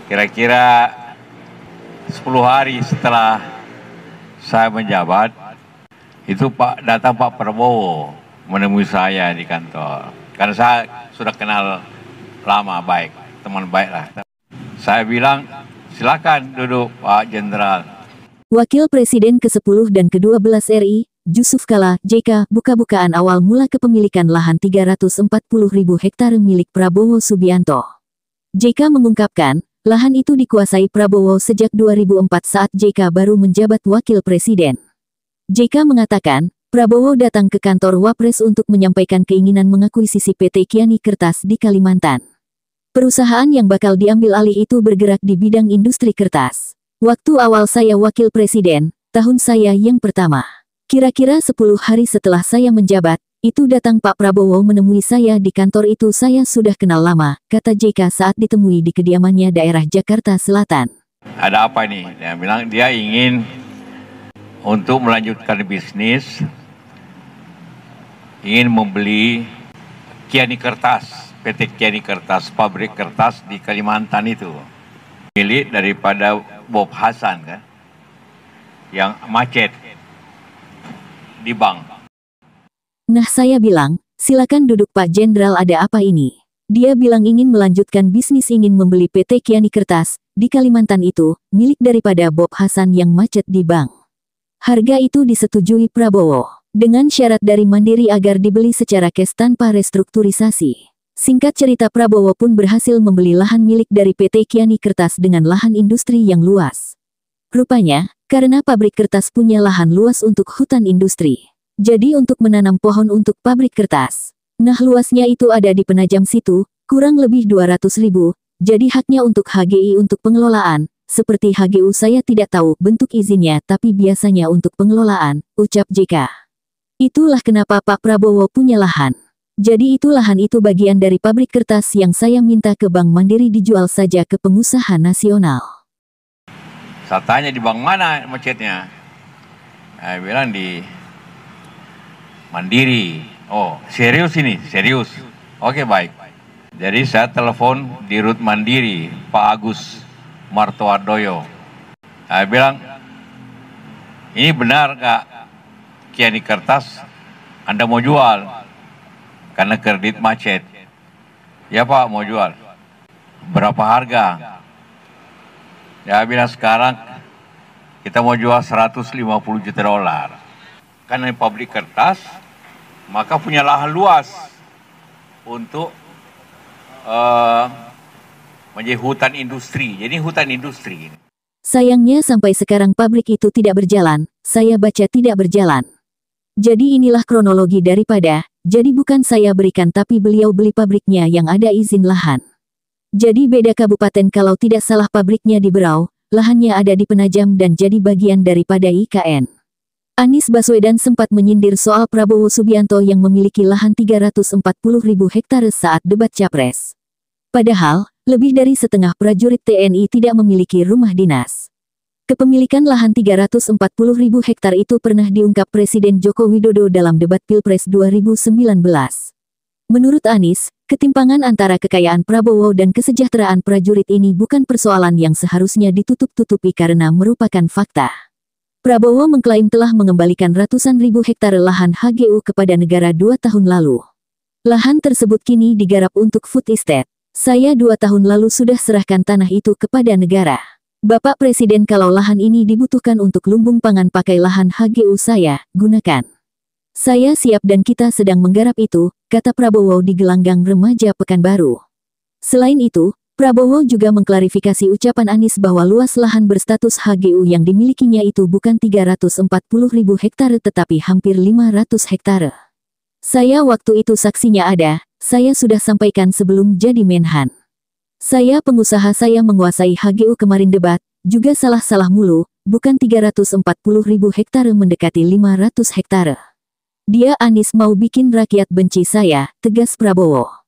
Kira-kira 10 hari setelah saya menjabat, itu datang Pak Prabowo menemui saya di kantor. Karena saya sudah kenal lama baik, teman baik lah. Saya bilang, silakan duduk Pak Jenderal. Wakil Presiden ke-10 dan ke-12 RI, Jusuf Kalla, JK, buka-bukaan awal mula kepemilikan lahan 340.000 hektar milik Prabowo Subianto. JK mengungkapkan, lahan itu dikuasai Prabowo sejak 2004 saat JK baru menjabat Wakil Presiden. JK mengatakan, Prabowo datang ke kantor Wapres untuk menyampaikan keinginan mengakuisisi PT Kiani Kertas di Kalimantan. Perusahaan yang bakal diambil alih itu bergerak di bidang industri kertas. Waktu awal saya Wakil Presiden, tahun saya yang pertama. Kira-kira 10 hari setelah saya menjabat, itu datang Pak Prabowo menemui saya di kantor itu. Saya sudah kenal lama, kata JK saat ditemui di kediamannya daerah Jakarta Selatan. Ada apa nih? Dia bilang dia ingin untuk melanjutkan bisnis, ingin membeli Kiani Kertas, PT Kiani Kertas, pabrik kertas di Kalimantan itu. Milik daripada Bob Hasan kan, yang macet di bank. Nah saya bilang, silakan duduk Pak Jenderal, ada apa ini? Dia bilang ingin melanjutkan bisnis, ingin membeli PT Kiani Kertas di Kalimantan itu, milik daripada Bob Hasan yang macet di bank. Harga itu disetujui Prabowo, dengan syarat dari Mandiri agar dibeli secara cash tanpa restrukturisasi. Singkat cerita, Prabowo pun berhasil membeli lahan milik dari PT Kiani Kertas dengan lahan industri yang luas. Rupanya, karena pabrik kertas punya lahan luas untuk hutan industri. Jadi untuk menanam pohon untuk pabrik kertas. Nah luasnya itu ada di Penajam situ, kurang lebih 200.000, jadi haknya untuk HGI untuk pengelolaan. Seperti HGU saya tidak tahu bentuk izinnya, tapi biasanya untuk pengelolaan, ucap JK. Itulah kenapa Pak Prabowo punya lahan. Jadi itu lahan itu bagian dari pabrik kertas yang saya minta ke Bank Mandiri dijual saja ke pengusaha nasional. Saya tanya di bank mana macetnya? Saya bilang di Mandiri. Oh, serius ini? Serius. Oke, baik. Jadi saya telepon di Rut Mandiri, Pak Agus Martowardoyo. Saya bilang, ini benar Kak, Kiani Kertas Anda mau jual? Karena kredit macet. Ya Pak, mau jual. Berapa harga? Ya bilang sekarang kita mau jual 150 juta dolar. Karena pabrik kertas, maka punya lahan luas untuk menjadi hutan industri. Jadi hutan industri. Sayangnya sampai sekarang pabrik itu tidak berjalan, saya baca tidak berjalan. Jadi inilah kronologi daripada, jadi bukan saya berikan tapi beliau beli pabriknya yang ada izin lahan. Jadi beda kabupaten, kalau tidak salah pabriknya di Berau, lahannya ada di Penajam dan jadi bagian daripada IKN. Anies Baswedan sempat menyindir soal Prabowo Subianto yang memiliki lahan 340.000 hektar saat debat Capres. Padahal, lebih dari setengah prajurit TNI tidak memiliki rumah dinas. Kepemilikan lahan 340.000 hektar itu pernah diungkap Presiden Joko Widodo dalam debat Pilpres 2019. Menurut Anies, ketimpangan antara kekayaan Prabowo dan kesejahteraan prajurit ini bukan persoalan yang seharusnya ditutup-tutupi karena merupakan fakta. Prabowo mengklaim telah mengembalikan ratusan ribu hektar lahan HGU kepada negara 2 tahun lalu. Lahan tersebut kini digarap untuk food estate. Saya 2 tahun lalu sudah serahkan tanah itu kepada negara. Bapak Presiden, kalau lahan ini dibutuhkan untuk lumbung pangan pakai lahan HGU saya, gunakan. Saya siap dan kita sedang menggarap itu, kata Prabowo di Gelanggang Remaja Pekanbaru. Selain itu, Prabowo juga mengklarifikasi ucapan Anies bahwa luas lahan berstatus HGU yang dimilikinya itu bukan 340.000 hektar tetapi hampir 500 hektar. Saya waktu itu saksinya ada, saya sudah sampaikan sebelum jadi Menhan. Saya pengusaha, saya menguasai HGU kemarin debat, juga salah-salah mulu, bukan 340.000 hektar mendekati 500 hektar. Dia Anies mau bikin rakyat benci saya, tegas Prabowo.